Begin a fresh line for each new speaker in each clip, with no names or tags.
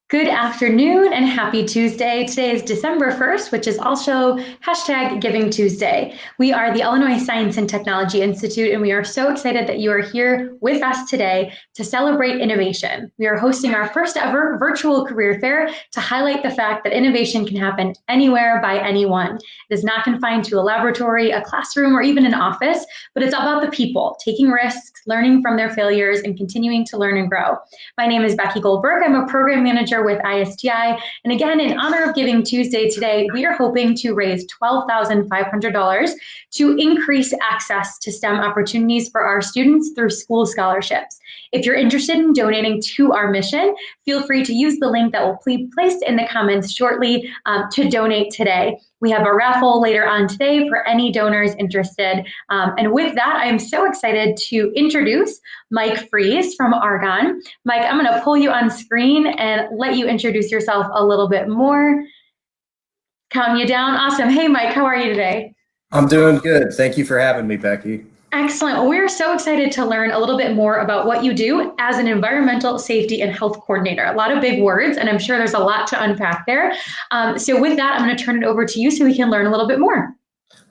Good afternoon and happy Tuesday. Today is December 1st, which is also hashtag Giving Tuesday. We are the Illinois Science and Technology Institute, and we are so excited that you are here with us today to celebrate innovation. We are hosting our first ever virtual career fair to highlight the fact that innovation can happen anywhere by anyone. It is not confined to a laboratory, a classroom, or even an office, but it's about the people, taking risks, learning from their failures, and continuing to learn and grow. My name is Becky Goldberg. I'm a program manager with ISTI. And again, in honor of Giving Tuesday today, we are hoping to raise $12,500 to increase access to STEM opportunities for our students through school scholarships. If you're interested in donating to our mission, feel free to use the link that will be placed in the comments shortly to donate today. We have a raffle later on today for any donors interested. And with that, I am so excited to introduce Mike Fries from Argonne. Mike, I'm going to pull you on screen and let you introduce yourself a little bit more. Count you down. Awesome. Hey, Mike, how are you today?
I'm doing good. Thank you for having me, Becky.
Excellent. Well, we're so excited to learn a little bit more about what you do as an environmental safety and health coordinator. A lot of big words, and I'm sure there's a lot to unpack there. So with that, I'm going to turn it over to you so we can learn a little bit more.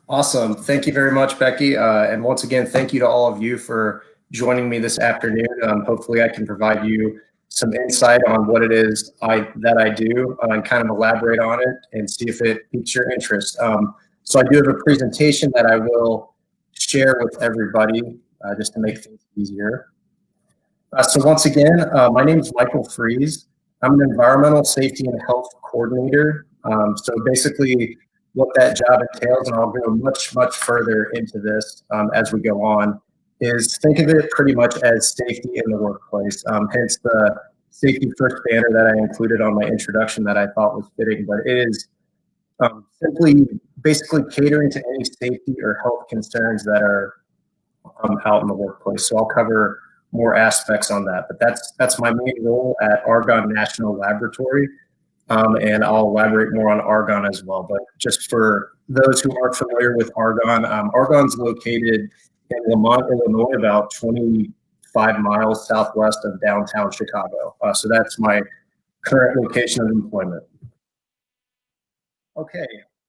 Awesome. Thank you very much, Becky. And once again, thank you to all of you for joining me this afternoon. Hopefully I can provide you some insight on what it is that I do and kind of elaborate on it and see if it piques your interest. So I do have a presentation that I will share with everybody just to make things easier. So once again, my name is Michael Fries. I'm an environmental safety and health coordinator. So basically what that job entails, and I'll go much further into this as we go on, is think of it pretty much as safety in the workplace. Hence the safety first banner that I included on my introduction that I thought was fitting, but it is simply basically catering to any safety or health concerns that are out in the workplace. So I'll cover more aspects on that, but that's my main role at Argonne National Laboratory. And I'll elaborate more on Argonne as well. But just for those who aren't familiar with Argonne, Argonne's located in Lamont, Illinois, about 25 miles southwest of downtown Chicago. So that's my current location of employment. Okay,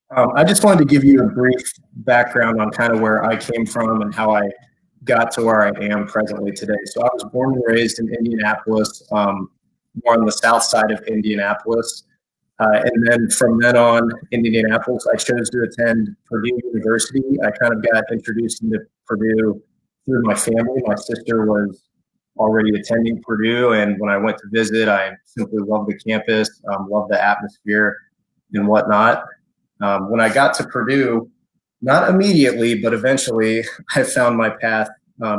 I just wanted to give you a brief background on kind of where I came from and how I got to where I am presently today. So I was born and raised in Indianapolis, more on the south side of Indianapolis. And then from then on in Indianapolis, I chose to attend Purdue University. I kind of got introduced into Purdue through my family. My sister was already attending Purdue, and when I went to visit, I simply loved the campus, loved the atmosphere and whatnot. When I got to Purdue, not immediately, but eventually, I found my path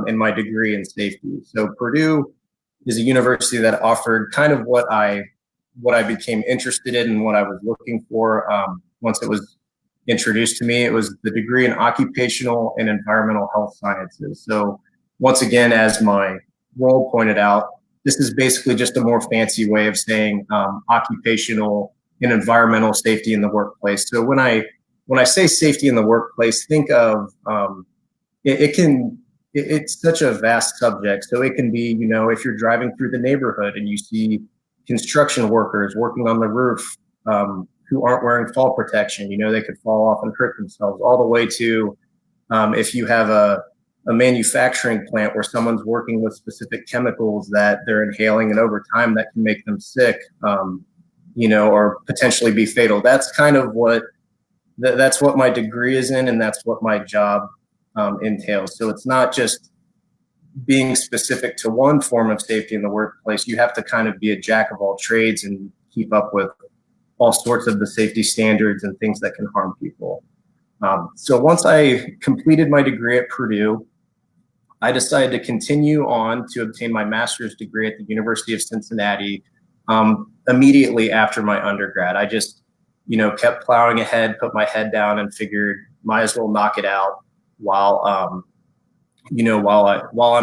in my degree in safety. So Purdue is a university that offered kind of what I became interested in and what I was looking for once it was introduced to me. It was the degree in occupational and environmental health sciences. So once again, as my role pointed out, this is basically just a more fancy way of saying occupational and environmental safety in the workplace. So when I say safety in the workplace, think of it's such a vast subject. So it can be, if you're driving through the neighborhood and you see construction workers working on the roof who aren't wearing fall protection, they could fall off and hurt themselves, all the way to if you have a manufacturing plant where someone's working with specific chemicals that they're inhaling and over time that can make them sick, or potentially be fatal. That's kind of that's what my degree is in, and that's what my job entails. So it's not just being specific to one form of safety in the workplace. You have to kind of be a jack of all trades and keep up with all sorts of the safety standards and things that can harm people. So once I completed my degree at Purdue, I decided to continue on to obtain my master's degree at the University of Cincinnati immediately after my undergrad. I just, kept plowing ahead, put my head down and figured might as well knock it out while I'm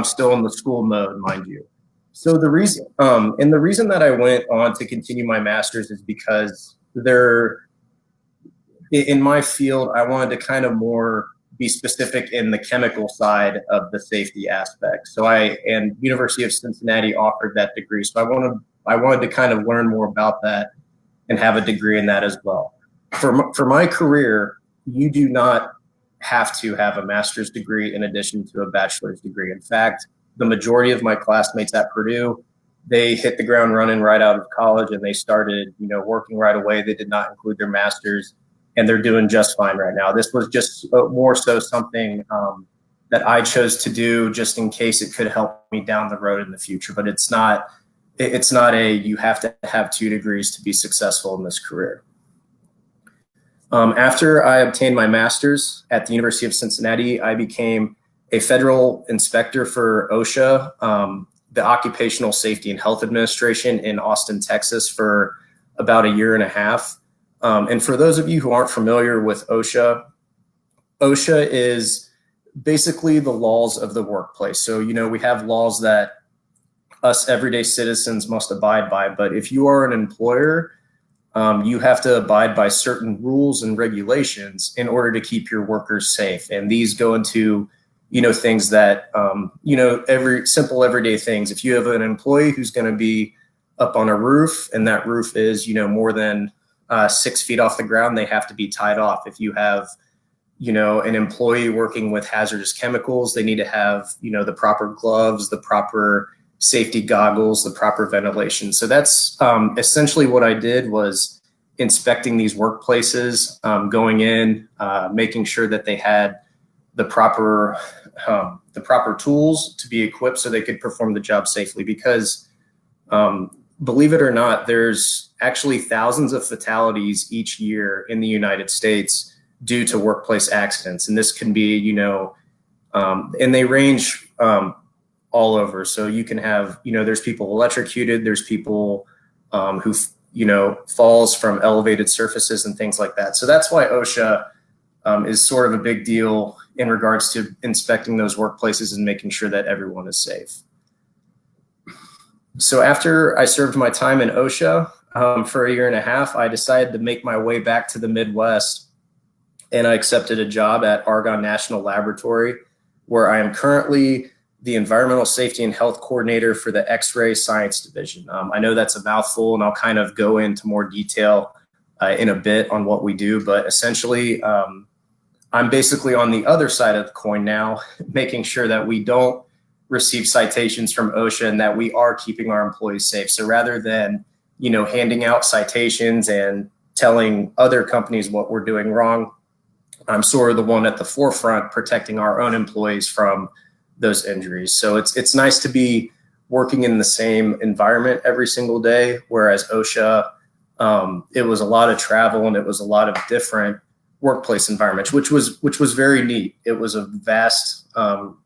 still in the school mode, mind you. So the reason that I went on to continue my master's is because in my field, I wanted to kind of more be specific in the chemical side of the safety aspect. So and University of Cincinnati offered that degree. So I I wanted to kind of learn more about that and have a degree in that as well. For my career, you do not have to have a master's degree in addition to a bachelor's degree. In fact, the majority of my classmates at Purdue, they hit the ground running right out of college and they started, working right away. They did not include their master's, and they're doing just fine right now. This was just more so something that I chose to do just in case it could help me down the road in the future. But it's not you have to have 2 degrees to be successful in this career. After I obtained my master's at the University of Cincinnati, I became a federal inspector for OSHA, the Occupational Safety and Health Administration in Austin, Texas, for about a year and a half. And for those of you who aren't familiar with OSHA, OSHA is basically the laws of the workplace. So, we have laws that us everyday citizens must abide by, but if you are an employer, you have to abide by certain rules and regulations in order to keep your workers safe. And these go into, things that, every simple everyday things. If you have an employee who's going to be up on a roof and that roof is, more than 6 feet off the ground, they have to be tied off. If you have, an employee working with hazardous chemicals, they need to have, the proper gloves, the proper safety goggles, the proper ventilation. So that's essentially what I did, was inspecting these workplaces, going in, making sure that they had the proper tools to be equipped so they could perform the job safely. Because believe it or not, there's actually thousands of fatalities each year in the United States due to workplace accidents. And this can be, and they range all over. So you can have, there's people electrocuted, there's people who, falls from elevated surfaces and things like that. So that's why OSHA is sort of a big deal in regards to inspecting those workplaces and making sure that everyone is safe. So after I served my time in OSHA for a year and a half, I decided to make my way back to the Midwest, and I accepted a job at Argonne National Laboratory, where I am currently the Environmental Safety and Health Coordinator for the X-Ray Science Division. I know that's a mouthful, and I'll kind of go into more detail in a bit on what we do, but essentially I'm basically on the other side of the coin now, making sure that we don't receive citations from OSHA and that we are keeping our employees safe. So rather than, handing out citations and telling other companies what we're doing wrong, I'm sort of the one at the forefront protecting our own employees from those injuries. So it's nice to be working in the same environment every single day, whereas OSHA, it was a lot of travel and it was a lot of different workplace environments, which was very neat. It was a vast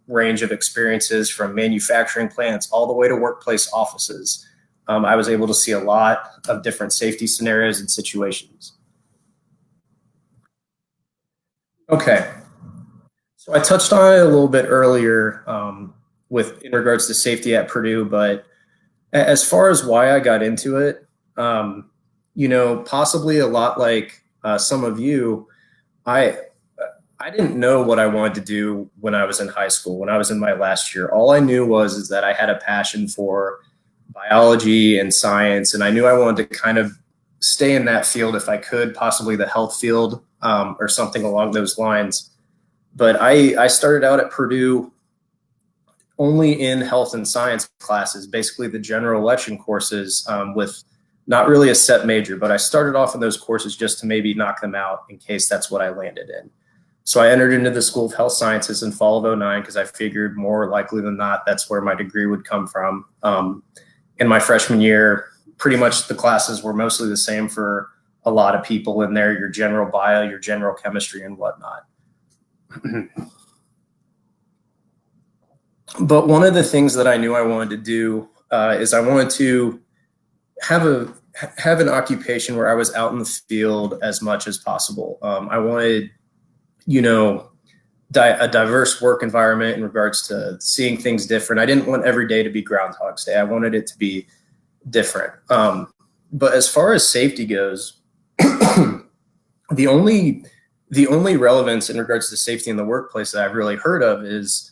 range of experiences, from manufacturing plants all the way to workplace offices. I was able to see a lot of different safety scenarios and situations. Okay, so I touched on it a little bit earlier in regards to safety at Purdue, but as far as why I got into it, possibly a lot like some of you, I didn't know what I wanted to do when I was in high school, when I was in my last year. All I knew is that I had a passion for biology and science, and I knew I wanted to kind of stay in that field if I could, possibly the health field or something along those lines. But I started out at Purdue only in health and science classes, basically the general election courses, with not really a set major, but I started off in those courses just to maybe knock them out in case that's what I landed in. So I entered into the School of Health Sciences in fall of '09 because I figured more likely than not that's where my degree would come from. In my freshman year, pretty much the classes were mostly the same for a lot of people in there, your general bio, your general chemistry, and whatnot. But one of the things that I knew I wanted to do is I wanted to have an occupation where I was out in the field as much as possible. I wanted, a diverse work environment in regards to seeing things different. I didn't want every day to be Groundhog's Day. I wanted it to be different. But as far as safety goes, the only relevance in regards to safety in the workplace that I've really heard of is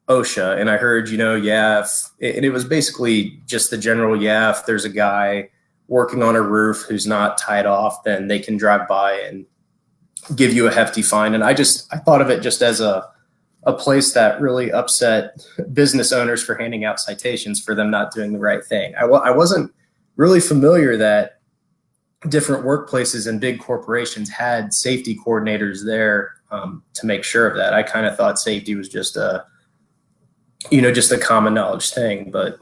OSHA, and I heard, yeah, and it was basically just the general, yeah, if there's a guy working on a roof who's not tied off, then they can drive by and give you a hefty fine. And I thought of it just as a place that really upset business owners for handing out citations for them not doing the right thing. I wasn't really familiar that different workplaces and big corporations had safety coordinators there to make sure of that. I kind of thought safety was just a common knowledge thing. But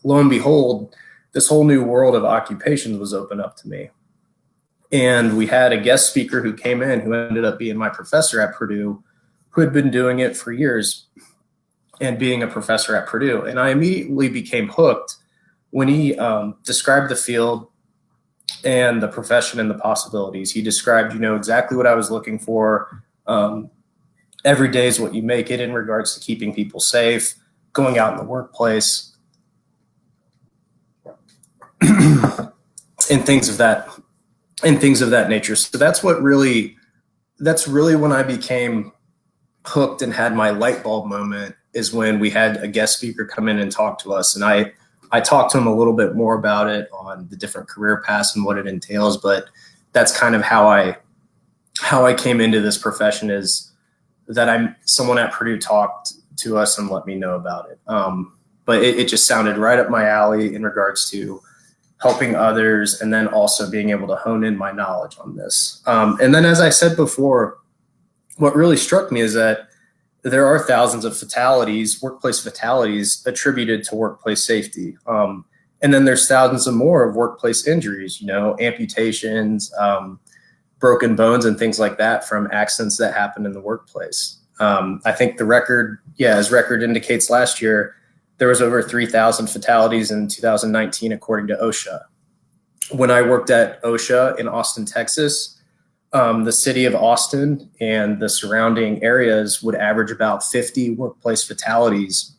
lo and behold, this whole new world of occupations was opened up to me. And we had a guest speaker who came in who ended up being my professor at Purdue, who had been doing it for years and being a professor at Purdue. And I immediately became hooked when he described the field and the profession and the possibilities. He described, exactly what I was looking for. Every day is what you make it in regards to keeping people safe, going out in the workplace, and things of that nature. So that's really when I became hooked and had my light bulb moment, is when we had a guest speaker come in and talk to us. And I talked to him a little bit more about it on the different career paths and what it entails, but that's kind of how I came into this profession, is that someone at Purdue talked to us and let me know about it. But it just sounded right up my alley in regards to helping others, and then also being able to hone in my knowledge on this. And then, as I said before, what really struck me is that there are thousands of workplace fatalities attributed to workplace safety. And then there's thousands of more of workplace injuries, amputations, broken bones, and things like that from accidents that happen in the workplace. I think the record, as record indicates, last year, there was over 3,000 fatalities in 2019, according to OSHA. When I worked at OSHA in Austin, Texas, the city of Austin and the surrounding areas would average about 50 workplace fatalities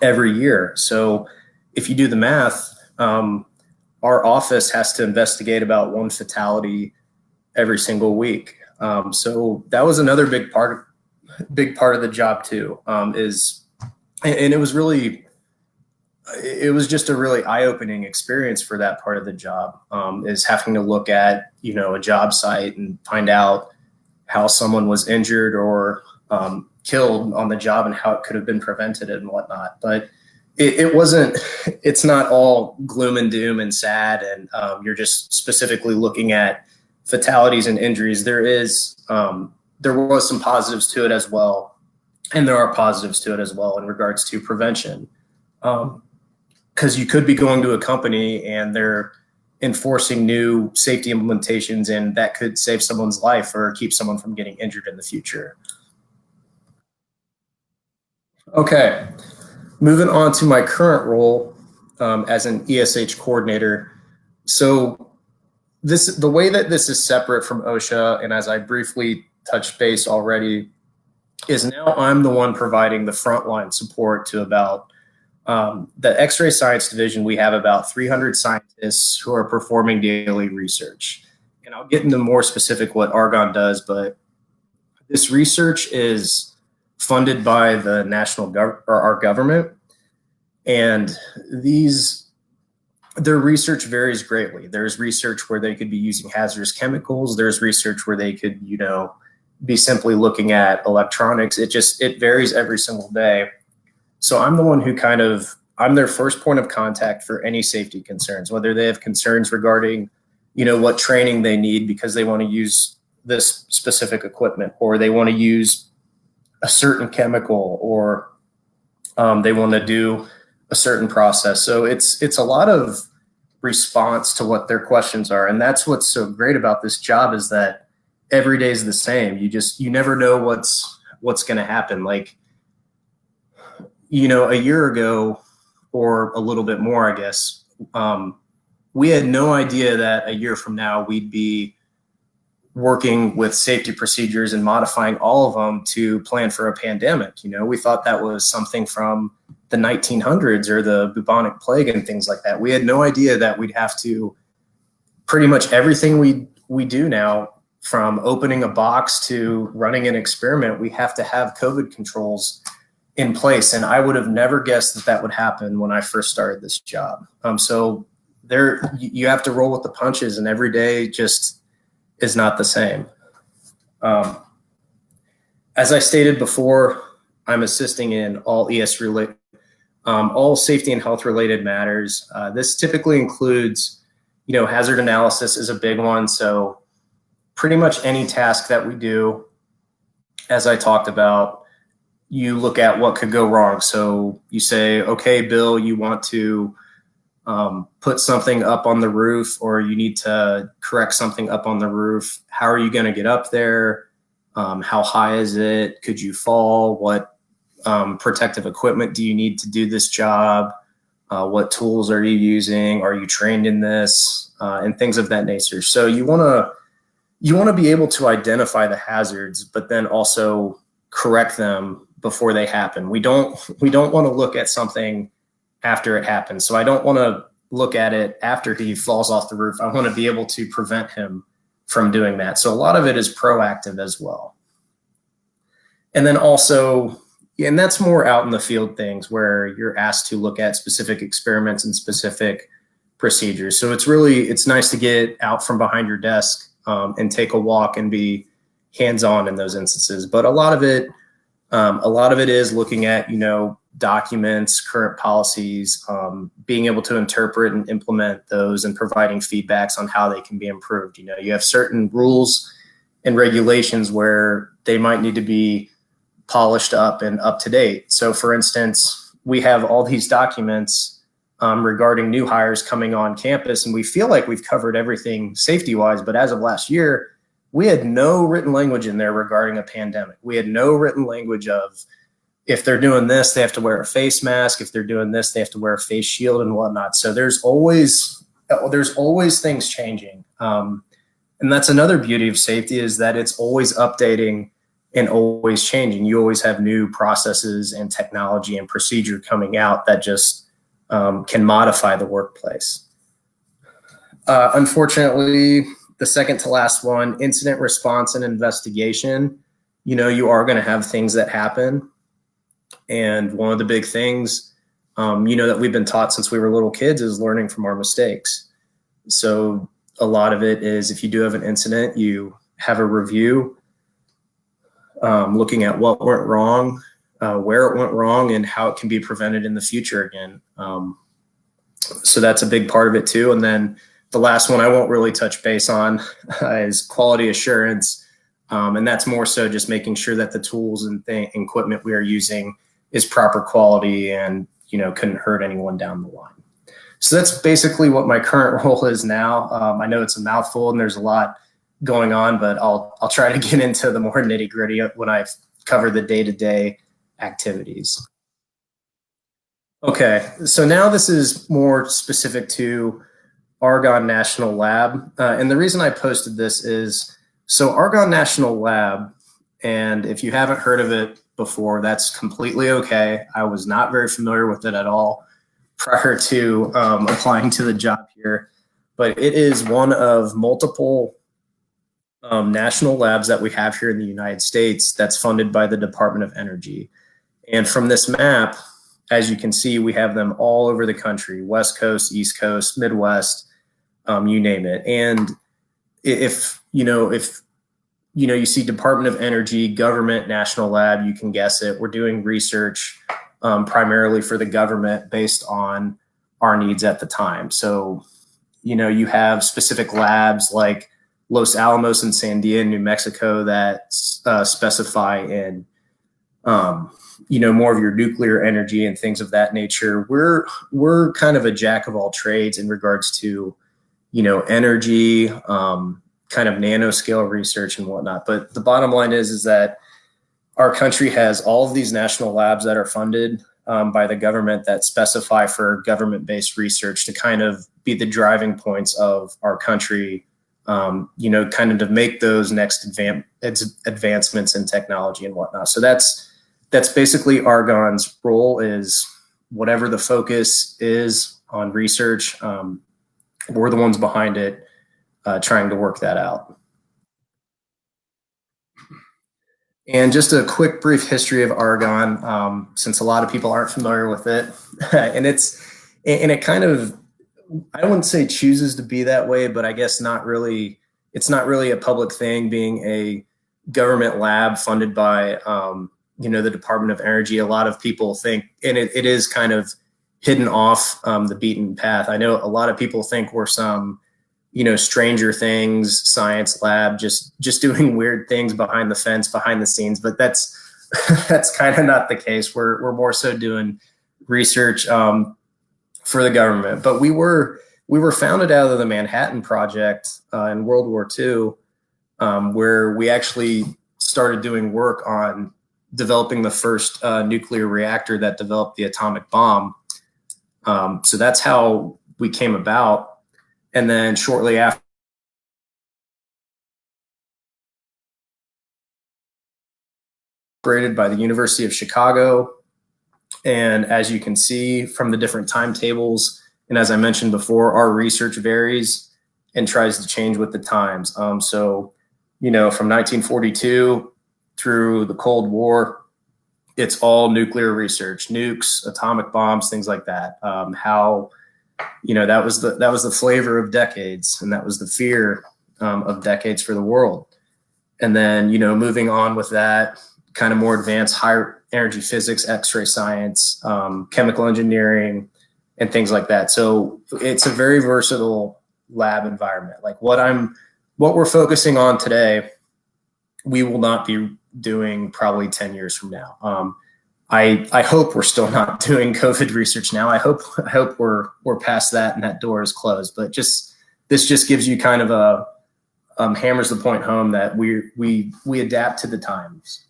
every year. So if you do the math, our office has to investigate about one fatality every single week. So that was another big part of the job too, and it was just a really eye-opening experience for that part of the job, is having to look at, a job site and find out how someone was injured or killed on the job and how it could have been prevented and whatnot. But it's not all gloom and doom and sad, and you're just specifically looking at fatalities and injuries. There was some positives to it as well, and there are positives to it as well in regards to prevention. Because you could be going to a company and they're enforcing new safety implementations, and that could save someone's life or keep someone from getting injured in the future. Okay, moving on to my current role as an ESH coordinator. So the way that this is separate from OSHA, and as I briefly touched base already, is now I'm the one providing the frontline support to about the X-ray science division. We have about 300 scientists who are performing daily research. And I'll get into more specific what Argonne does, but this research is funded by the our government. And their research varies greatly. There's research where they could be using hazardous chemicals. There's research where they could, be simply looking at electronics. It varies every single day. So I'm the one who I'm their first point of contact for any safety concerns, whether they have concerns regarding, what training they need because they want to use this specific equipment, or they want to use a certain chemical, or they want to do a certain process. So it's a lot of response to what their questions are. And that's what's so great about this job, is that every day is the same. You never know what's going to happen. Like, a year ago, or a little bit more, I guess, we had no idea that a year from now we'd be working with safety procedures and modifying all of them to plan for a pandemic. We thought that was something from the 1900s or the bubonic plague and things like that. We had no idea that we'd have to, pretty much everything we do now, from opening a box to running an experiment, we have to have COVID controls in place. And I would have never guessed that that would happen when I first started this job. So there, you have to roll with the punches, and every day just is not the same. As I stated before, I'm assisting in all all safety and health related matters. This typically includes, hazard analysis is a big one. So pretty much any task that we do, as I talked about, you look at what could go wrong. So you say, okay, Bill, you want to put something up on the roof, or you need to correct something up on the roof. How are you going to get up there? How high is it? Could you fall? What protective equipment do you need to do this job? What tools are you using? Are you trained in this? And things of that nature. So you want to be able to identify the hazards, but then also correct them before they happen. We don't want to look at something after it happens. So I don't want to look at it after he falls off the roof. I want to be able to prevent him from doing that. So a lot of it is proactive as well. And then also, and that's more out in the field things where you're asked to look at specific experiments and specific procedures. So it's nice to get out from behind your desk and take a walk and be hands-on in those instances. But a lot of it is looking at, documents, current policies, being able to interpret and implement those, and providing feedbacks on how they can be improved. You have certain rules and regulations where they might need to be polished up and up to date. So for instance, we have all these documents regarding new hires coming on campus, and we feel like we've covered everything safety-wise, but as of last year, we had no written language in there regarding a pandemic. We had no written language of, if they're doing this, they have to wear a face mask. If they're doing this, they have to wear a face shield and whatnot. So there's always things changing. And that's another beauty of safety, is that it's always updating and always changing. You always have new processes and technology and procedure coming out that just can modify the workplace. Unfortunately, the second to last one, incident response and investigation, you are going to have things that happen. And one of the big things, that we've been taught since we were little kids is learning from our mistakes. So a lot of it is, if you do have an incident, you have a review, looking at what went wrong, where it went wrong, and how it can be prevented in the future again. So that's a big part of it too. And then the last one I won't really touch base on is quality assurance. And that's more so just making sure that the tools and equipment we are using is proper quality and, couldn't hurt anyone down the line. So that's basically what my current role is now. I know it's a mouthful and there's a lot going on, but I'll try to get into the more nitty gritty when I cover the day-to-day activities. Okay, so now this is more specific to Argonne National Lab. And the reason I posted this is, so Argonne National Lab, and if you haven't heard of it before, that's completely okay. I was not very familiar with it at all prior to applying to the job here, but it is one of multiple national labs that we have here in the United States that's funded by the Department of Energy. And from this map, as you can see, we have them all over the country: West Coast, East Coast, Midwest, you name it. And if you see Department of Energy, government, national lab, you can guess it. We're doing research primarily for the government based on our needs at the time. So, you have specific labs like Los Alamos and Sandia in New Mexico that specify in, more of your nuclear energy and things of that nature. We're kind of a jack of all trades in regards to, energy, kind of nanoscale research and whatnot. But the bottom line is that our country has all of these national labs that are funded by the government that specify for government-based research to kind of be the driving points of our country, kind of to make those next advancements in technology and whatnot. So that's basically Argonne's role, is whatever the focus is on research, we're the ones behind it, trying to work that out. And just a quick brief history of Argonne, since a lot of people aren't familiar with it. and it kind of, I wouldn't say chooses to be that way, but I guess not really, it's not really a public thing, being a government lab funded by, the Department of Energy. A lot of people think, and it is kind of hidden off the beaten path. I know a lot of people think we're some, Stranger Things science lab, just doing weird things behind the fence, behind the scenes. But that's that's kind of not the case. We're more so doing research for the government. But we were founded out of the Manhattan Project in World War II, where we actually started doing work on developing the first nuclear reactor that developed the atomic bomb. So that's how we came about. And then shortly after, operated by the University of Chicago. And as you can see from the different timetables, and as I mentioned before, our research varies and tries to change with the times. So, from 1942 through the Cold War, it's all nuclear research, nukes, atomic bombs, things like that. That was the flavor of decades, and that was the fear of decades for the world. And then, moving on with that, kind of more advanced higher energy physics, X-ray science, chemical engineering, and things like that. So it's a very versatile lab environment. Like what we're focusing on today, we will not be doing probably 10 years from now. I hope we're still not doing COVID research now. I hope we're past that and that door is closed. But this just gives you kind of a hammers the point home that we adapt to the times.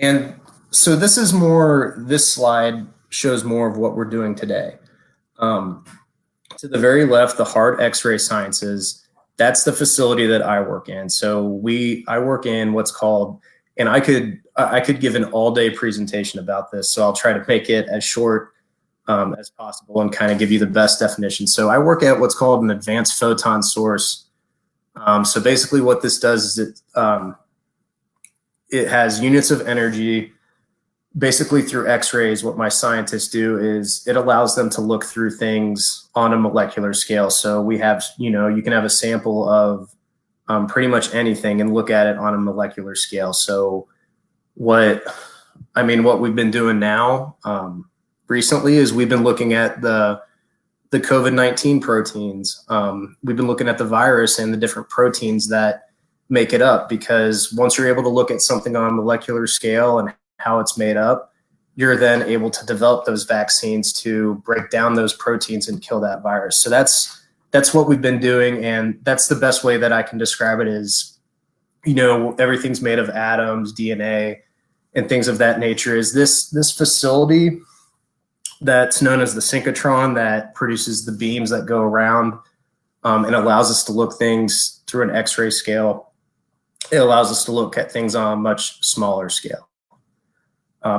And so this slide shows more of what we're doing today. To the very left, the hard X-ray sciences, that's the facility that I work in. So I work in what's called, and I could give an all-day presentation about this, so I'll try to make it as short as possible and kind of give you the best definition. So I work at what's called an advanced photon source. So basically what this does is it has units of energy. Basically through X-rays, what my scientists do is it allows them to look through things on a molecular scale. So we have, you can have a sample of pretty much anything and look at it on a molecular scale. So what we've been doing now recently is we've been looking at the COVID-19 proteins. We've been looking at the virus and the different proteins that make it up, because once you're able to look at something on a molecular scale and how it's made up, you're then able to develop those vaccines to break down those proteins and kill that virus. So that's what we've been doing, and that's the best way that I can describe it is, everything's made of atoms, DNA, and things of that nature. Is this facility that's known as the synchrotron that produces the beams that go around and allows us to look things through an X-ray scale. It allows us to look at things on a much smaller scale.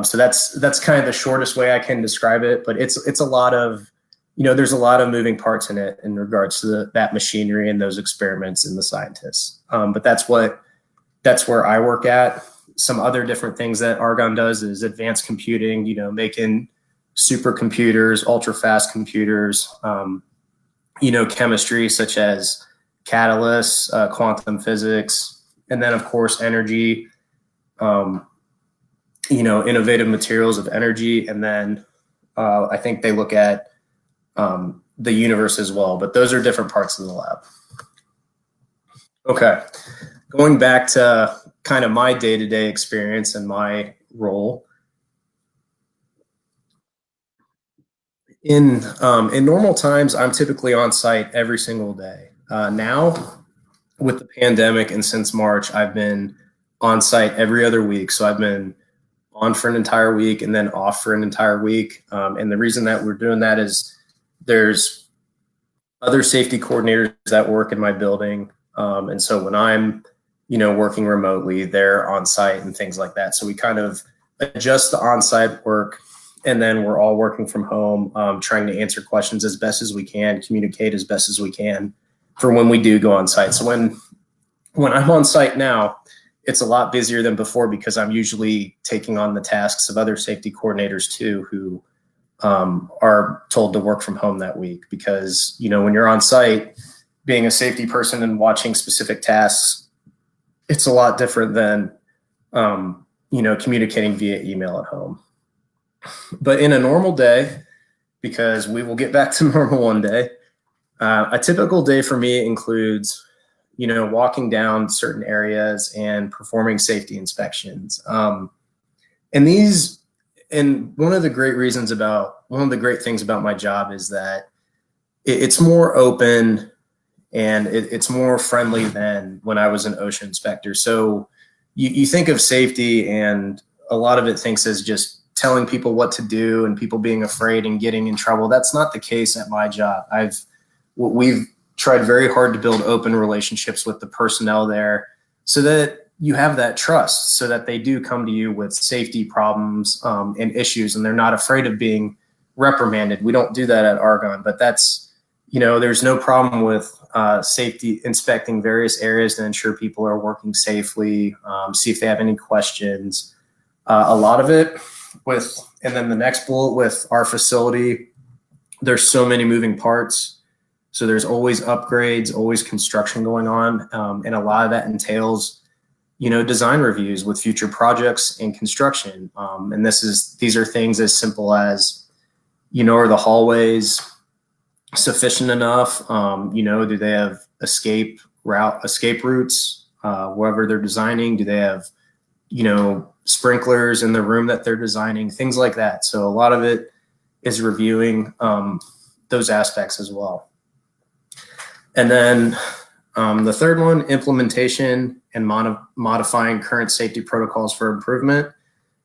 So that's kind of the shortest way I can describe it, but it's a lot of, there's a lot of moving parts in it in regards to that machinery and those experiments and the scientists. But that's where I work at. Some other different things that Argonne does is advanced computing, making supercomputers, ultra fast computers, chemistry such as catalysts, quantum physics, and then of course energy, innovative materials of energy. And then I think they look at the universe as well, but those are different parts of the lab. Okay, going back to kind of my day-to-day experience and my role. In normal times, I'm typically on site every single day. Now, with the pandemic and since March, I've been on site every other week. So I've been on for an entire week and then off for an entire week. And the reason that we're doing that is there's other safety coordinators that work in my building. And so when I'm, working remotely, they're on site and things like that. So we kind of adjust the on-site work, and then we're all working from home, trying to answer questions as best as we can, communicate as best as we can for when we do go on site. So when I'm on site now, it's a lot busier than before because I'm usually taking on the tasks of other safety coordinators too, who are told to work from home that week. Because, when you're on site, being a safety person and watching specific tasks, it's a lot different than, communicating via email at home. But in a normal day, because we will get back to normal one day, a typical day for me includes, walking down certain areas and performing safety inspections. And one of the great things about my job is that it's more open and it's more friendly than when I was an OSHA inspector. So you think of safety, and a lot of it thinks as just telling people what to do and people being afraid and getting in trouble. That's not the case at my job. We've tried very hard to build open relationships with the personnel there so that you have that trust, so that they do come to you with safety problems and issues, and they're not afraid of being reprimanded. We don't do that at Argonne, but there's no problem with safety inspecting various areas to ensure people are working safely, see if they have any questions. A lot of it and then the next bullet with our facility, there's so many moving parts. So there's always upgrades, always construction going on. And a lot of that entails, design reviews with future projects and construction. And these are things as simple as, are the hallways sufficient enough? Do they have escape routes wherever they're designing? Do they have, sprinklers in the room that they're designing? Things like that. So a lot of it is reviewing those aspects as well. And then the third one, implementation and modifying current safety protocols for improvement.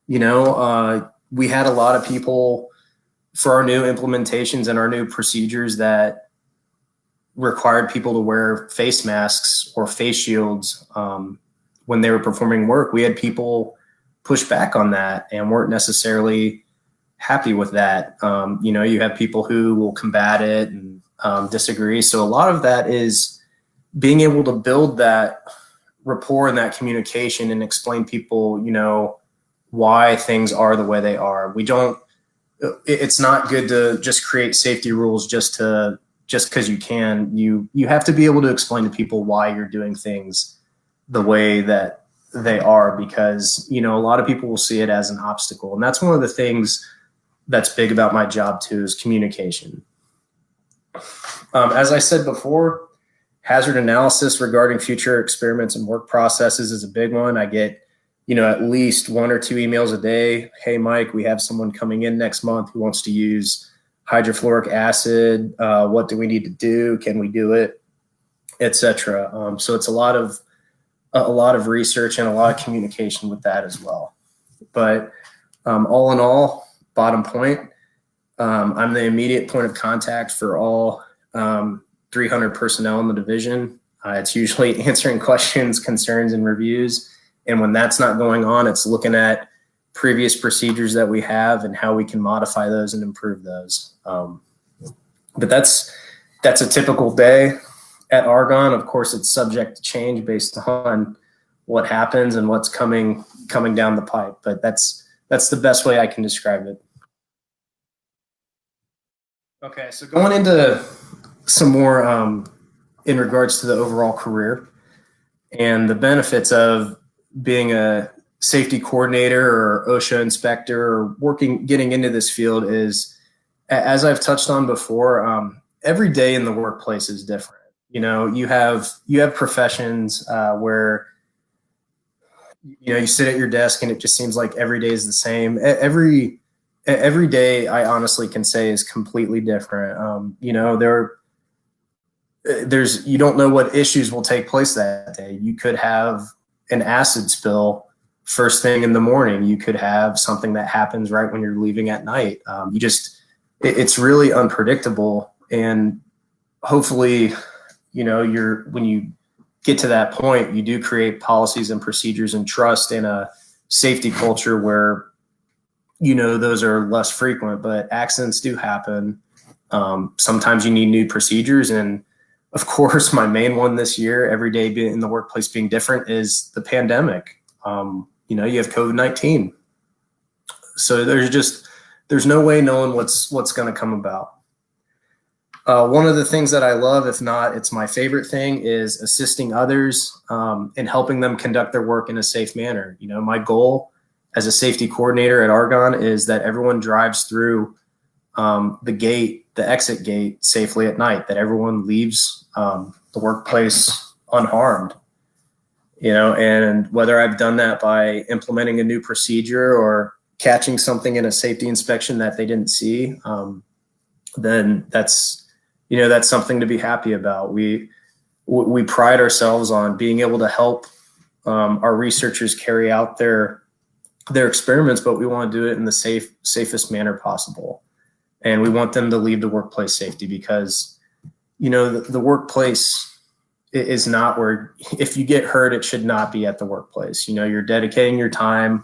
We had a lot of people for our new implementations and our new procedures that required people to wear face masks or face shields when they were performing work. We had people push back on that and weren't necessarily happy with that. You have people who will combat it and disagree. So a lot of that is being able to build that rapport and that communication and explain people, why things are the way they are. It's not good to just create safety rules just because you can. You have to be able to explain to people why you're doing things the way that they are, because, a lot of people will see it as an obstacle. And that's one of the things that's big about my job too, is communication. As I said before, hazard analysis regarding future experiments and work processes is a big one. I get, at least 1 or 2 emails a day. Hey, Mike, we have someone coming in next month who wants to use hydrofluoric acid. What do we need to do? Can we do it? Etc. So it's a lot of research and a lot of communication with that as well. But all in all, bottom point, I'm the immediate point of contact for all 300 personnel in the division. It's usually answering questions, concerns, and reviews. And when that's not going on, it's looking at previous procedures that we have and how we can modify those and improve those. But that's a typical day at Argonne. Of course, it's subject to change based on what happens and what's coming down the pipe. But that's the best way I can describe it. Okay, so going into some more in regards to the overall career and the benefits of being a safety coordinator or OSHA inspector or getting into this field is, as I've touched on before, every day in the workplace is different. You have professions where you sit at your desk and it just seems like every day is the same. Every day, I honestly can say, is completely different. You don't know what issues will take place that day. You could have an acid spill first thing in the morning. You could have something that happens right when you're leaving at night. It's really unpredictable. And hopefully, when you get to that point, you do create policies and procedures and trust in a safety culture where, those are less frequent, but accidents do happen. Sometimes you need new procedures, and of course, my main one this year, every day being in the workplace being different, is the pandemic. You have COVID-19. So there's no way knowing what's going to come about. One of the things that I love, if not, it's my favorite thing, is assisting others and helping them conduct their work in a safe manner. My goal as a safety coordinator at Argonne is that everyone drives through the exit gate safely at night, that everyone leaves the workplace unharmed. And whether I've done that by implementing a new procedure or catching something in a safety inspection that they didn't see, then that's something to be happy about. We pride ourselves on being able to help our researchers carry out their experiments, but we want to do it in the safest manner possible. And we want them to leave the workplace safety, because, the workplace is not where, if you get hurt, it should not be at the workplace. You're dedicating your time,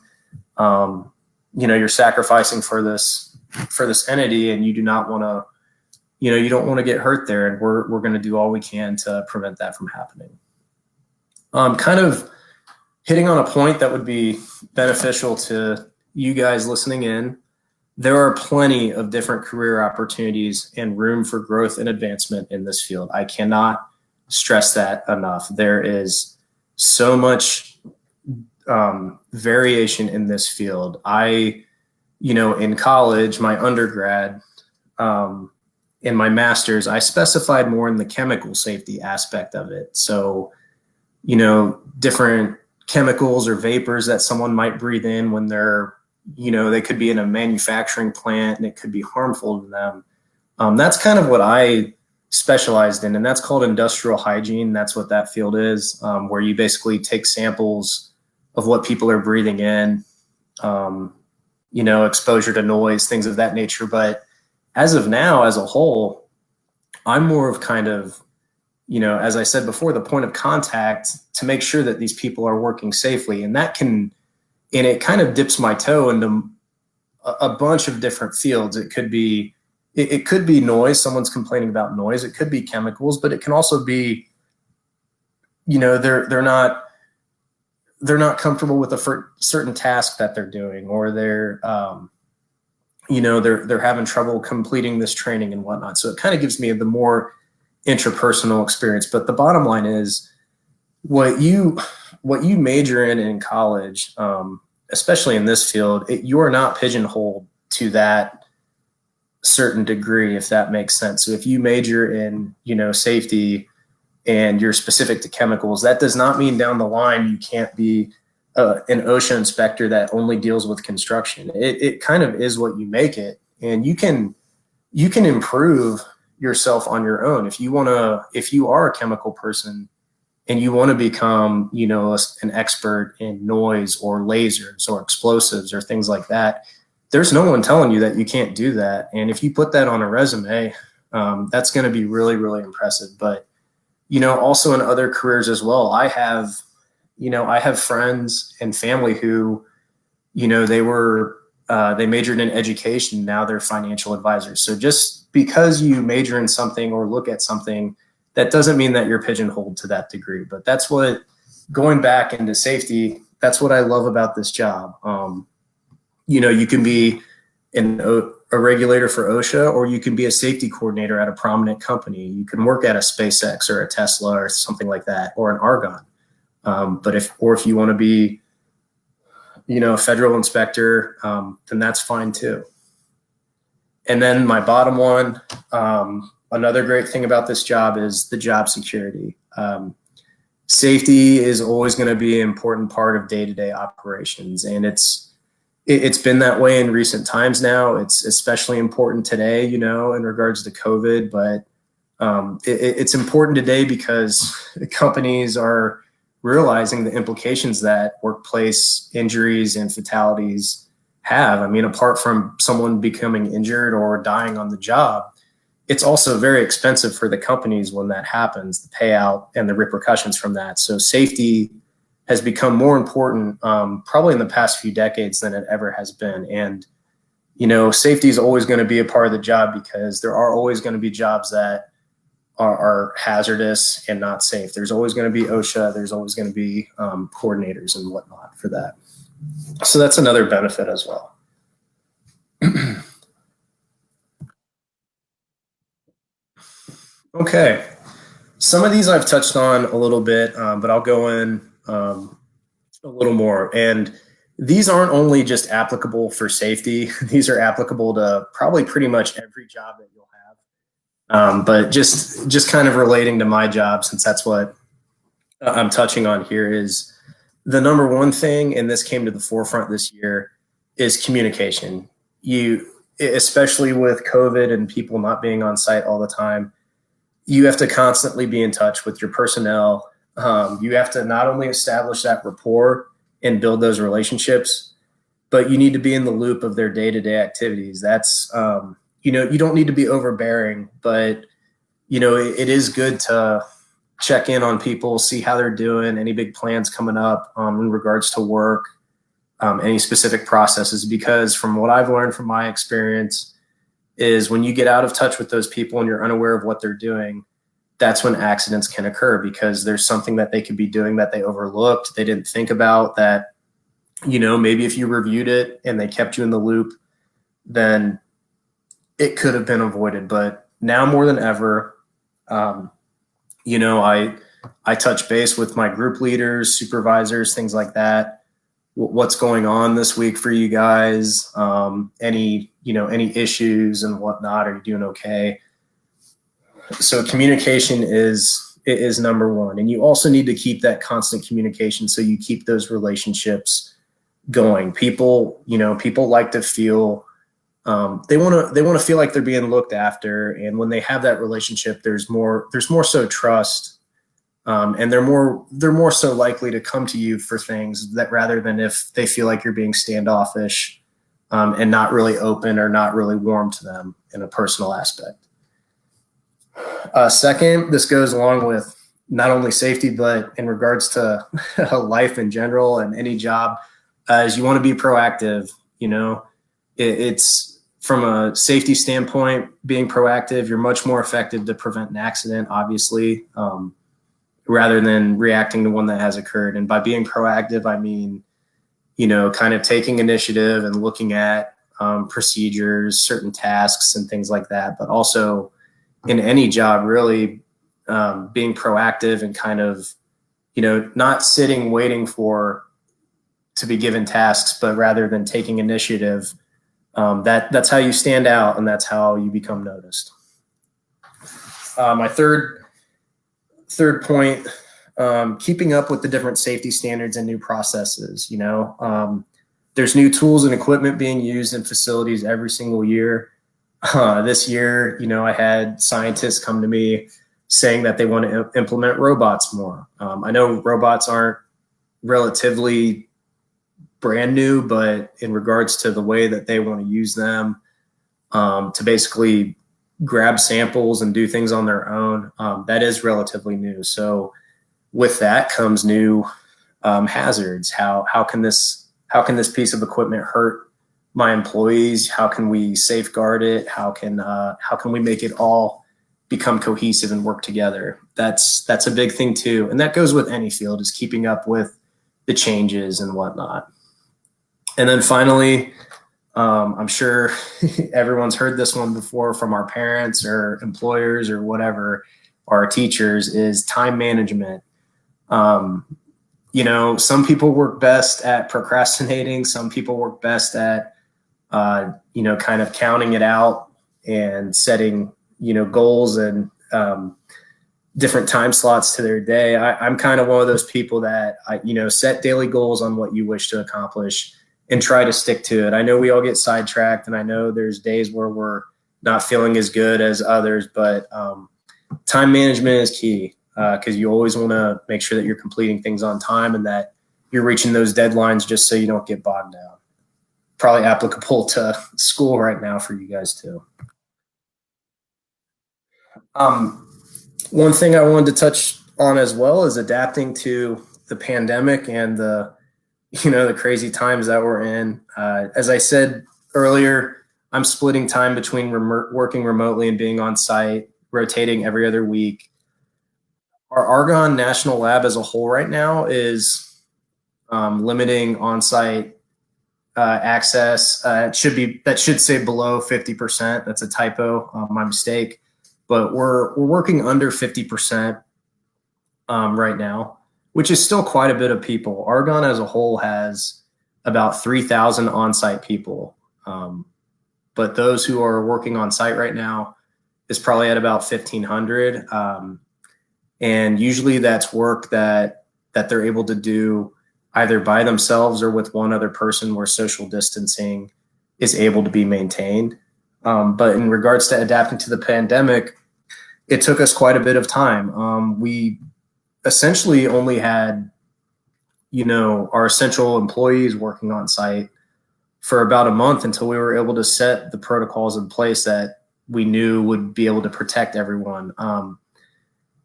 you're sacrificing for this entity, and you do not want to, you don't want to get hurt there. And we're going to do all we can to prevent that from happening. Kind of hitting on a point that would be beneficial to you guys listening in. There are plenty of different career opportunities and room for growth and advancement in this field. I cannot stress that enough. There is so much variation in this field. In college, my undergrad, in my master's, I specified more in the chemical safety aspect of it. So, different chemicals or vapors that someone might breathe in when they're, they could be in a manufacturing plant and it could be harmful to them. That's kind of what I specialized in, and that's called industrial hygiene. That's what that field is, where you basically take samples of what people are breathing in, exposure to noise, things of that nature. But as of now, as a whole, I'm more of kind of, as I said before, the point of contact to make sure that these people are working safely. And it kind of dips my toe into a bunch of different fields. It could be noise. Someone's complaining about noise. It could be chemicals, but it can also be, they're not comfortable with a certain task that they're doing, or they're having trouble completing this training and whatnot. So it kind of gives me the more interpersonal experience. But the bottom line is, what you major in college, especially in this field, you are not pigeonholed to that certain degree, if that makes sense. So if you major in, safety and you're specific to chemicals, that does not mean down the line you can't be an OSHA inspector that only deals with construction. It kind of is what you make it, and you can improve yourself on your own. If you are a chemical person and you want to become, an expert in noise or lasers or explosives or things like that, there's no one telling you that you can't do that. And if you put that on a resume, that's going to be really, really impressive. But, also in other careers as well, I have friends and family who, they majored in education. Now they're financial advisors. So just because you major in something or look at something, that doesn't mean that you're pigeonholed to that degree. But that's what, going back into safety, that's what I love about this job. You can be a regulator for OSHA, or you can be a safety coordinator at a prominent company. You can work at a SpaceX or a Tesla or something like that, or an Argonne. But if you want to be, a federal inspector, then that's fine too. And then my bottom one, another great thing about this job is the job security. Safety is always going to be an important part of day-to-day operations, and it's been that way in recent times now. It's especially important today, in regards to COVID, but it's important today because companies are realizing the implications that workplace injuries and fatalities have. I mean, apart from someone becoming injured or dying on the job, it's also very expensive for the companies when that happens, the payout and the repercussions from that. So safety has become more important probably in the past few decades than it ever has been. And, safety is always going to be a part of the job, because there are always going to be jobs that are hazardous and not safe. There's always going to be OSHA. There's always going to be coordinators and whatnot for that. So that's another benefit as well. Okay. Some of these I've touched on a little bit, but I'll go in a little more. And these aren't only just applicable for safety. These are applicable to probably pretty much every job that you'll have. But just kind of relating to my job, since that's what I'm touching on here, is the number one thing, and this came to the forefront this year, is communication. Especially with COVID and people not being on site all the time, you have to constantly be in touch with your personnel. You have to not only establish that rapport and build those relationships, but you need to be in the loop of their day-to-day activities. That's, you don't need to be overbearing, but, it is good to check in on people, see how they're doing, any big plans coming up in regards to work, any specific processes, because from what I've learned from my experience is when you get out of touch with those people and you're unaware of what they're doing, that's when accidents can occur, because there's something that they could be doing that they overlooked, they didn't think about, that, maybe if you reviewed it and they kept you in the loop, then it could have been avoided. But now more than ever, I touch base with my group leaders, supervisors, things like that. What's going on this week for you guys? Any issues and whatnot? Are you doing okay? So communication is number one. And you also need to keep that constant communication so you keep those relationships going. People like to feel, they want to feel like they're being looked after. And when they have that relationship, there's more so trust. And they're more so likely to come to you for things, that rather than if they feel like you're being standoffish and not really open or not really warm to them in a personal aspect. Second, this goes along with not only safety, but in regards to life in general and any job, is you want to be proactive. It's from a safety standpoint, being proactive, you're much more effective to prevent an accident, obviously, rather than reacting to one that has occurred. And by being proactive, I mean, kind of taking initiative and looking at procedures, certain tasks and things like that, but also in any job, really being proactive and kind of, not sitting waiting to be given tasks, but rather than taking initiative. That's how you stand out, and that's how you become noticed. My third point, keeping up with the different safety standards and new processes. There's new tools and equipment being used in facilities every single year. This year, I had scientists come to me saying that they want to implement robots more. I know robots aren't relatively brand new, but in regards to the way that they want to use them to basically grab samples and do things on their own, that is relatively new. So with that comes new hazards. How can this piece of equipment hurt my employees? How can we safeguard it? How can we make it all become cohesive and work together? That's a big thing too. And that goes with any field, is keeping up with the changes and whatnot. And then finally, I'm sure everyone's heard this one before from our parents or employers or whatever, our teachers, is time management. Some people work best at procrastinating. Some people work best at, kind of counting it out and setting, goals and different time slots to their day. I'm kind of one of those people that, set daily goals on what you wish to accomplish and try to stick to it. I know we all get sidetracked, and I know there's days where we're not feeling as good as others, but time management is key, because you always want to make sure that you're completing things on time and that you're reaching those deadlines, just so you don't get bogged down. Probably applicable to school right now for you guys too. One thing I wanted to touch on as well is adapting to the pandemic and the crazy times that we're in. As I said earlier, I'm splitting time between working remotely and being on site. rotating every other week. Our Argonne National Lab as a whole right now is limiting on-site access. That should say below 50%. That's a typo, my mistake. But we're working under 50% right now, which is still quite a bit of people. Argonne as a whole has about 3,000 on-site people. But those who are working on site right now is probably at about 1,500. And usually that's work that they're able to do either by themselves or with one other person where social distancing is able to be maintained. But in regards to adapting to the pandemic, it took us quite a bit of time. We essentially only had, our essential employees working on site for about a month until we were able to set the protocols in place that we knew would be able to protect everyone.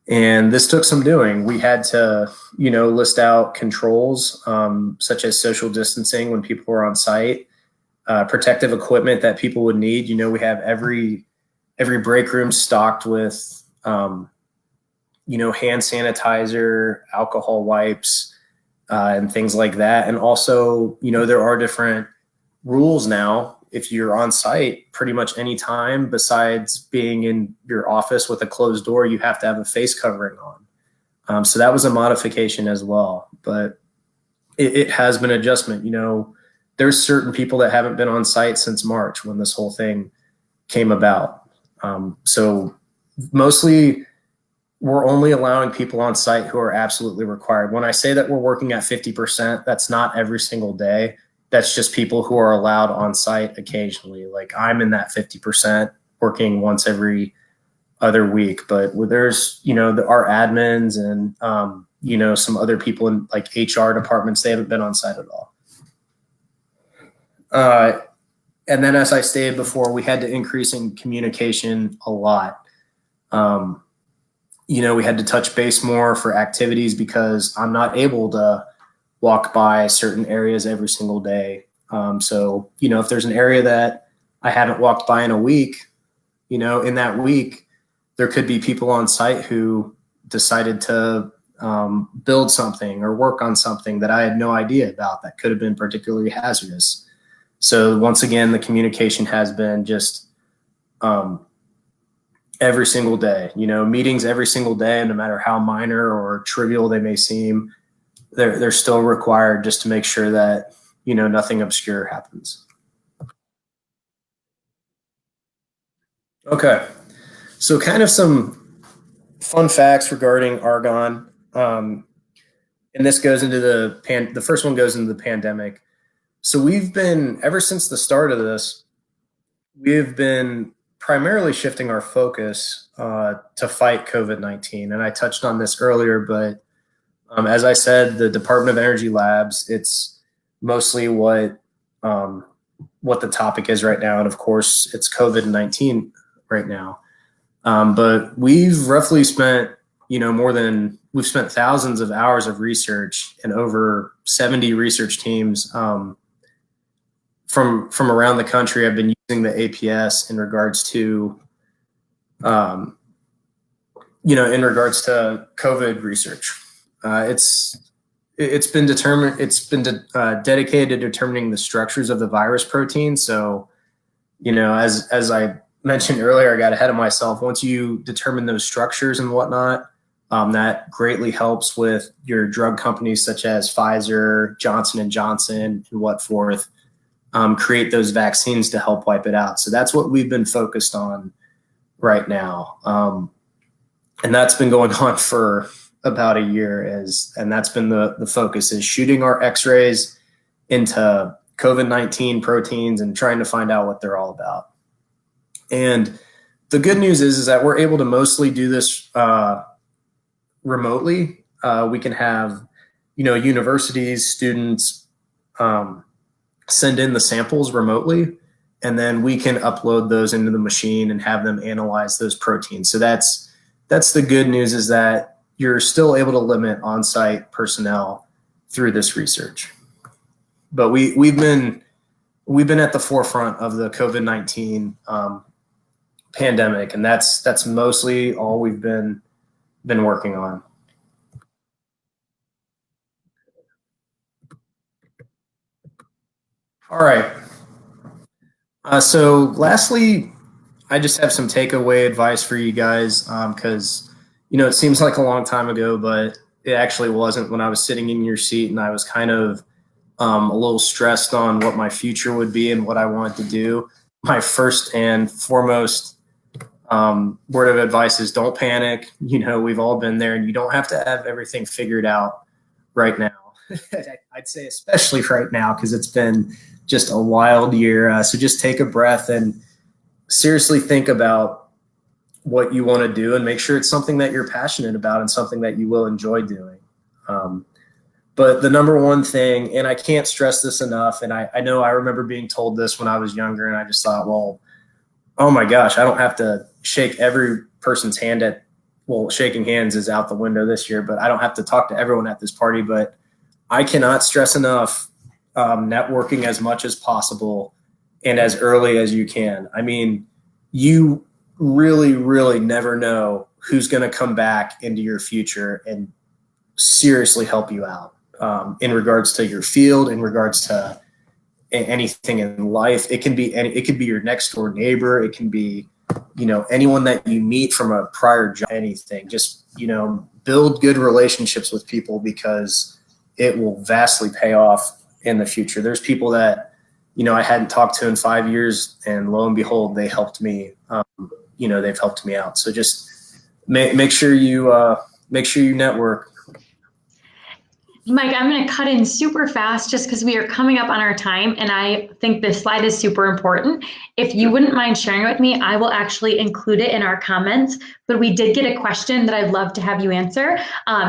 And this took some doing. We had to, list out controls such as social distancing when people were on site, protective equipment that people would need. We have every break room stocked with, hand sanitizer, alcohol wipes, and things like that. And also, there are different rules now. If you're on site pretty much any time besides being in your office with a closed door, you have to have a face covering on. So that was a modification as well, but it has been adjustment. There's certain people that haven't been on site since March when this whole thing came about. So mostly we're only allowing people on site who are absolutely required. When I say that we're working at 50%, that's not every single day. That's just people who are allowed on site occasionally. Like I'm in that 50% working once every other week, but there's, our admins and, some other people in like HR departments, they haven't been on site at all. And then as I stated before, we had to increase in communication a lot. We had to touch base more for activities because I'm not able to walk by certain areas every single day. So, if there's an area that I haven't walked by in a week, in that week, there could be people on site who decided to build something or work on something that I had no idea about that could have been particularly hazardous. So once again, the communication has been just every single day, meetings every single day, no matter how minor or trivial they may seem. They're still required just to make sure that, nothing obscure happens. Okay. So kind of some fun facts regarding Argonne. And this goes into the first one goes into the pandemic. So we've been, ever since the start of this, we've been primarily shifting our focus to fight COVID-19. And I touched on this earlier, but as I said, the Department of Energy labs, it's mostly what the topic is right now. And of course, it's COVID-19 right now. But we've roughly spent, we've spent thousands of hours of research and over 70 research teams from around the country have been using the APS in regards to, in regards to COVID research. It's been dedicated to determining the structures of the virus protein. So, as I mentioned earlier, I got ahead of myself. Once you determine those structures and whatnot, that greatly helps with your drug companies such as Pfizer, Johnson & Johnson, and what forth, create those vaccines to help wipe it out. So that's what we've been focused on right now. And that's been going on for about a year, and that's been the focus, is shooting our x-rays into COVID-19 proteins and trying to find out what they're all about. And the good news is that we're able to mostly do this remotely. We can have, universities, students send in the samples remotely, and then we can upload those into the machine and have them analyze those proteins. So that's the good news, is that you're still able to limit on-site personnel through this research. But we've been at the forefront of the COVID-19 pandemic, and that's mostly all we've been working on. All right. So lastly, I just have some takeaway advice for you guys, because it seems like a long time ago, but it actually wasn't. When I was sitting in your seat and I was kind of a little stressed on what my future would be and what I wanted to do, my first and foremost word of advice is don't panic. We've all been there, and you don't have to have everything figured out right now. I'd say especially right now, because it's been just a wild year. So just take a breath and seriously think about what you want to do, and make sure it's something that you're passionate about and something that you will enjoy doing. But the number one thing, and I can't stress this enough, and I know I remember being told this when I was younger, and I just thought, well, oh my gosh, I don't have to shake every person's hand shaking hands is out the window this year, but I don't have to talk to everyone at this party. But I cannot stress enough networking as much as possible and as early as you can. I mean, you really, really never know who's going to come back into your future and seriously help you out in regards to your field, in regards to anything in life. It could be your next door neighbor. It can be, anyone that you meet from a prior job, anything. Just, build good relationships with people, because it will vastly pay off in the future. There's people that, I hadn't talked to in 5 years, and lo and behold, they helped me. They've helped me out. So just make sure you network.
Mike, I'm going to cut in super fast just because we are coming up on our time, and I think this slide is super important. If you wouldn't mind sharing it with me, I will actually include it in our comments, but we did get a question that I'd love to have you answer.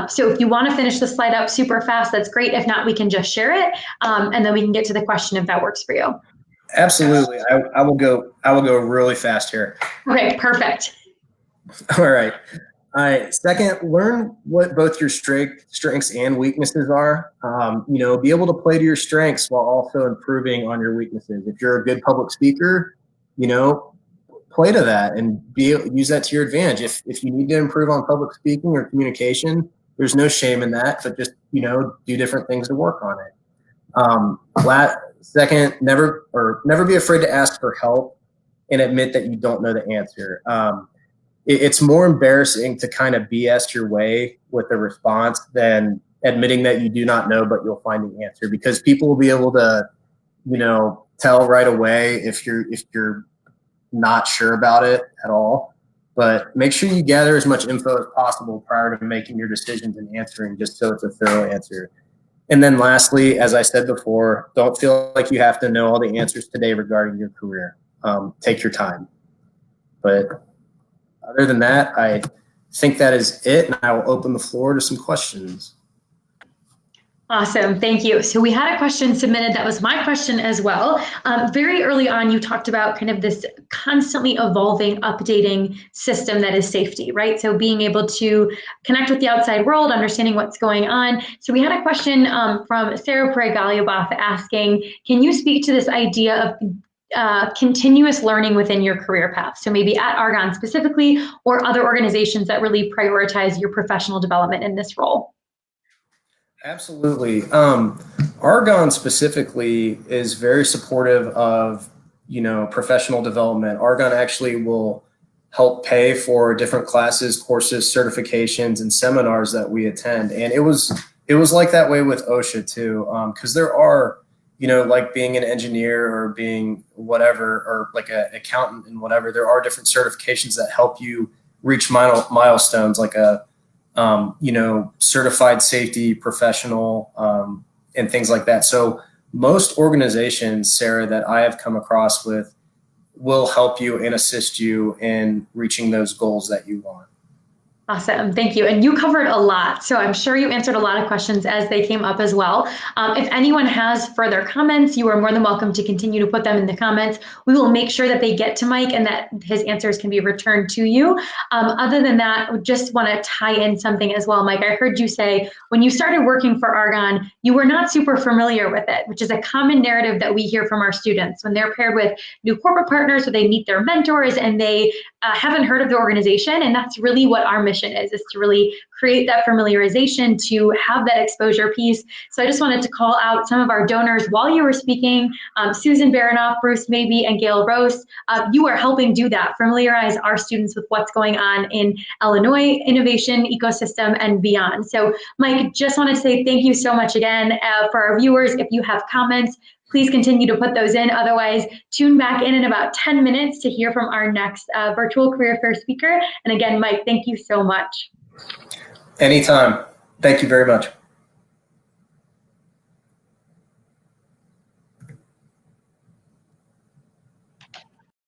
So if you want to finish the slide up super fast, that's great. If not, we can just share it, and then we can get to the question if that works for you.
Absolutely. I will go really fast here.
Okay, perfect.
All right. All right. Second, learn what both your strengths and weaknesses are. Be able to play to your strengths while also improving on your weaknesses. If you're a good public speaker, play to that and use that to your advantage. If you need to improve on public speaking or communication, there's no shame in that, but just, do different things to work on it. Second, never be afraid to ask for help and admit that you don't know the answer. It's more embarrassing to kind of BS your way with a response than admitting that you do not know, but you'll find the answer, because people will be able to, tell right away if you're not sure about it at all. But make sure you gather as much info as possible prior to making your decisions and answering, just so it's a thorough answer. And then lastly, as I said before, don't feel like you have to know all the answers today regarding your career. Take your time. But other than that, I think that is it, and I will open the floor to some questions.
Awesome, thank you. So we had a question submitted that was my question as well. Very early on, you talked about kind of this constantly evolving, updating system that is safety, right? So being able to connect with the outside world, understanding what's going on. So we had a question from Sarah Pregalioboff asking, can you speak to this idea of continuous learning within your career path? So maybe at Argonne specifically, or other organizations that really prioritize your professional development in this role.
Absolutely. Argonne specifically is very supportive of, professional development. Argonne actually will help pay for different classes, courses, certifications, and seminars that we attend. And it was like that way with OSHA too, because there are, like being an engineer or being whatever, or like an accountant and whatever, there are different certifications that help you reach milestones, like a certified safety professional, and things like that. So most organizations, Sarah, that I have come across with will help you and assist you in reaching those goals that you want.
Awesome. Thank you. And you covered a lot. So I'm sure you answered a lot of questions as they came up as well. If anyone has further comments, you are more than welcome to continue to put them in the comments. We will make sure that they get to Mike and that his answers can be returned to you. Other than that, I just want to tie in something as well. Mike, I heard you say when you started working for Argonne, you were not super familiar with it, which is a common narrative that we hear from our students when they're paired with new corporate partners or they meet their mentors and they haven't heard of the organization. And that's really what our mission is to really create that familiarization, to have that exposure piece. So I just wanted to call out some of our donors while you were speaking, Susan Baranoff, Bruce Maybe, and Gail Rose. You are helping do that, familiarize our students with what's going on in Illinois innovation ecosystem and beyond. So Mike, just want to say thank you so much again. For our viewers, if you have comments, please continue to put those in. Otherwise, tune back in about 10 minutes to hear from our next virtual career fair speaker. And again, Mike, thank you so much.
Anytime. Thank you very much.